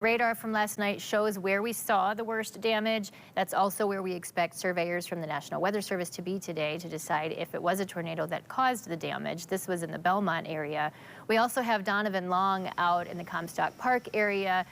Radar from last night shows where we saw the worst damage. That's also where we expect surveyors from the National Weather Service to be today to decide if it was a tornado that caused the damage. This was in the Belmont area. We also have Donovan Long out in the Comstock Park area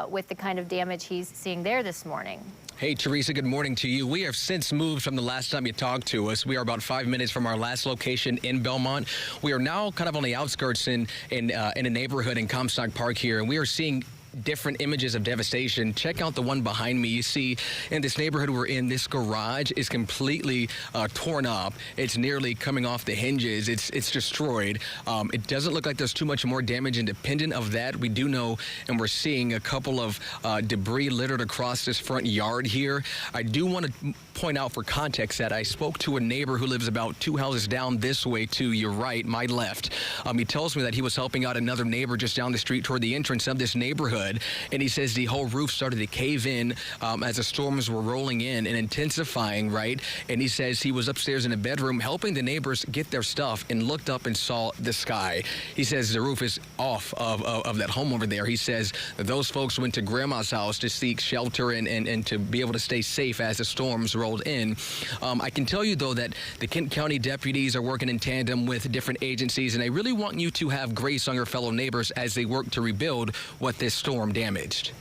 with the kind of damage he's seeing there this morning. Hey, Teresa, good morning to you. We have since moved from the last time you talked to us. We are about 5 minutes from our last location in Belmont. We are now kind of on the outskirts in a neighborhood in Comstock Park here, and we are seeing different images of devastation. Check out the one behind me. You see in this neighborhood we're in, this garage is completely torn up. It's nearly coming off the hinges. It's destroyed. It doesn't look like there's too much more damage independent of that. We do know, and we're seeing a couple of debris littered across this front yard here. I do want to point out for context that I spoke to a neighbor who lives about 2 houses down this way to your right, my left. He tells me that he was helping out another neighbor just down the street toward the entrance of this neighborhood. And he says the whole roof started to cave in as the storms were rolling in and intensifying, right? And he says he was upstairs in a bedroom helping the neighbors get their stuff and looked up and saw the sky. He says the roof is off of that home over there. He says those folks went to grandma's house to seek shelter and to be able to stay safe as the storms rolled in. I can tell you, though, that the Kent County deputies are working in tandem with different agencies, and I really want you to have grace on your fellow neighbors as they work to rebuild what this storm damaged.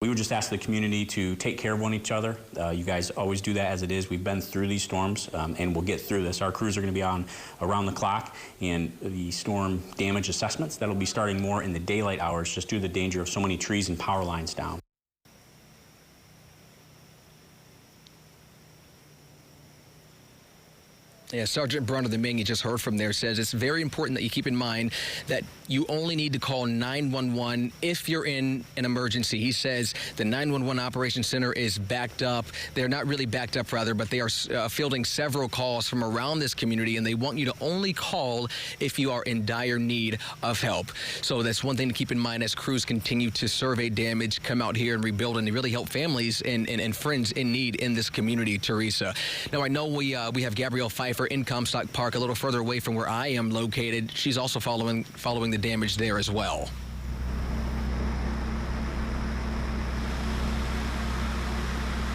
We would just ask the community to take care of each other. You guys always do that as it is. We've been through these storms and we'll get through this. Our crews are going to be on around the clock, and the storm damage assessments, that'll be starting more in the daylight hours just due to the danger of so many trees and power lines down. Yeah, Sergeant Brown of the Ming, you just heard from there, says it's very important that you keep in mind that you only need to call 911 if you're in an emergency. He says the 911 Operations Center is backed up. They're not really backed up, rather, but they are fielding several calls from around this community, and they want you to only call if you are in dire need of help. So that's one thing to keep in mind as crews continue to survey damage, come out here and rebuild, and really help families and friends in need in this community, Teresa. Now, I know we have Gabrielle Pfeiffer in Comstock Park, a little further away from where I am located. She's also following the damage there as well.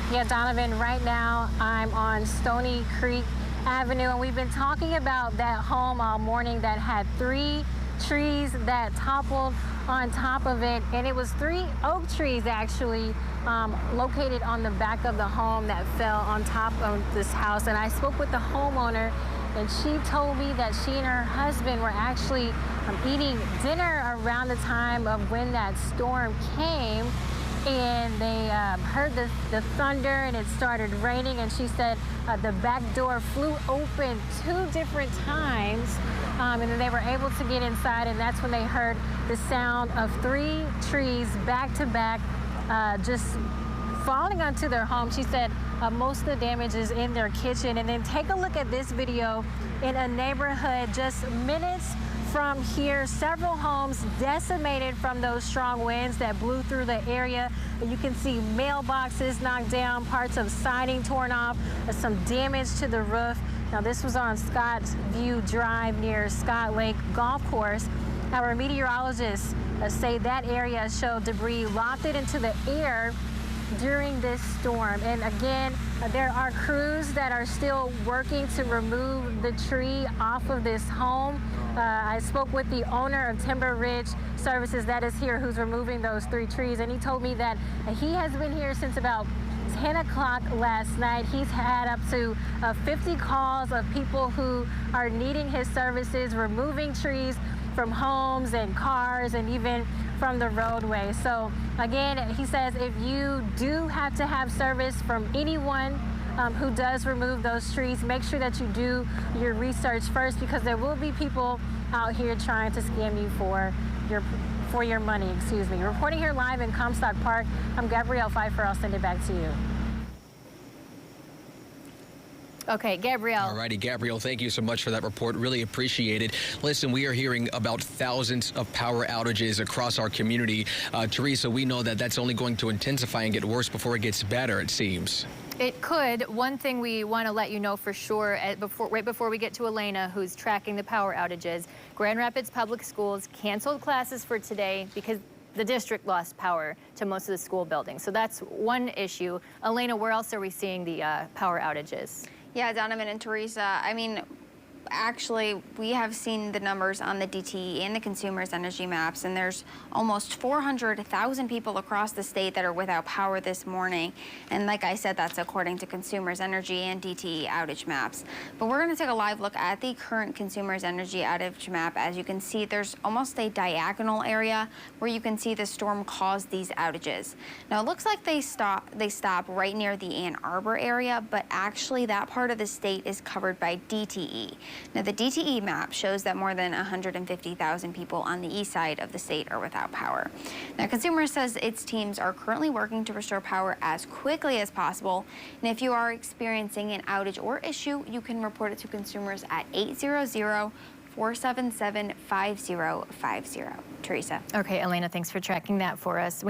Yeah, Donovan, right now I'm on Stony Creek Avenue, and we've been talking about that home all morning that had 3 trees that toppled on top of it, and it was 3 oak trees actually located on the back of the home that fell on top of this house. And I spoke with the homeowner, and she told me that she and her husband were actually eating dinner around the time of when that storm came, and they heard the thunder and it started raining, and she said the back door flew open 2 different times, and then they were able to get inside, and that's when they heard the sound of 3 trees back to back just falling onto their home. She said most of the damage is in their kitchen. And then take a look at this video in a neighborhood just minutes from here. Several homes decimated from those strong winds that blew through the area. You can see mailboxes knocked down, parts of siding torn off, some damage to the roof. Now, this was on Scotts View Drive near Scott Lake Golf Course. Our meteorologists say that area showed debris lofted into the air during this storm. And again, there are crews that are still working to remove the tree off of this home. I spoke with the owner of Timber Ridge Services that is here, who's removing those 3 trees, and he told me that he has been here since about 10 o'clock last night. He's had up to 50 calls of people who are needing his services, removing trees from homes and cars and even from the roadway. So again, he says if you do have to have service from anyone who does remove those trees, make sure that you do your research first, because there will be people out here trying to scam you for your money. Excuse me. Reporting here live in Comstock Park, I'm Gabrielle Pfeiffer. I'll send it back to you. Okay, Gabrielle. All righty, Gabrielle, thank you so much for that report. Really appreciate it. Listen, we are hearing about thousands of power outages across our community. Teresa, we know that that's only going to intensify and get worse before it gets better, it seems. It could. One thing we want to let you know for sure, right before we get to Elena, who's tracking the power outages, Grand Rapids Public Schools canceled classes for today because the district lost power to most of the school buildings. So that's one issue. Elena, where else are we seeing the power outages? Yeah, Donovan and Teresa, I mean, actually, we have seen the numbers on the DTE and the Consumers Energy maps, and there's almost 400,000 people across the state that are without power this morning. And like I said, that's according to Consumers Energy and DTE outage maps. But we're going to take a live look at the current Consumers Energy outage map. As you can see, there's almost a diagonal area where you can see the storm caused these outages. Now, it looks like they stop right near the Ann Arbor area, but actually that part of the state is covered by DTE. Now, the DTE map shows that more than 150,000 people on the east side of the state are without power. Now, Consumers says its teams are currently working to restore power as quickly as possible. And if you are experiencing an outage or issue, you can report it to Consumers at 800-477-5050. Teresa. Okay, Elena, thanks for tracking that for us.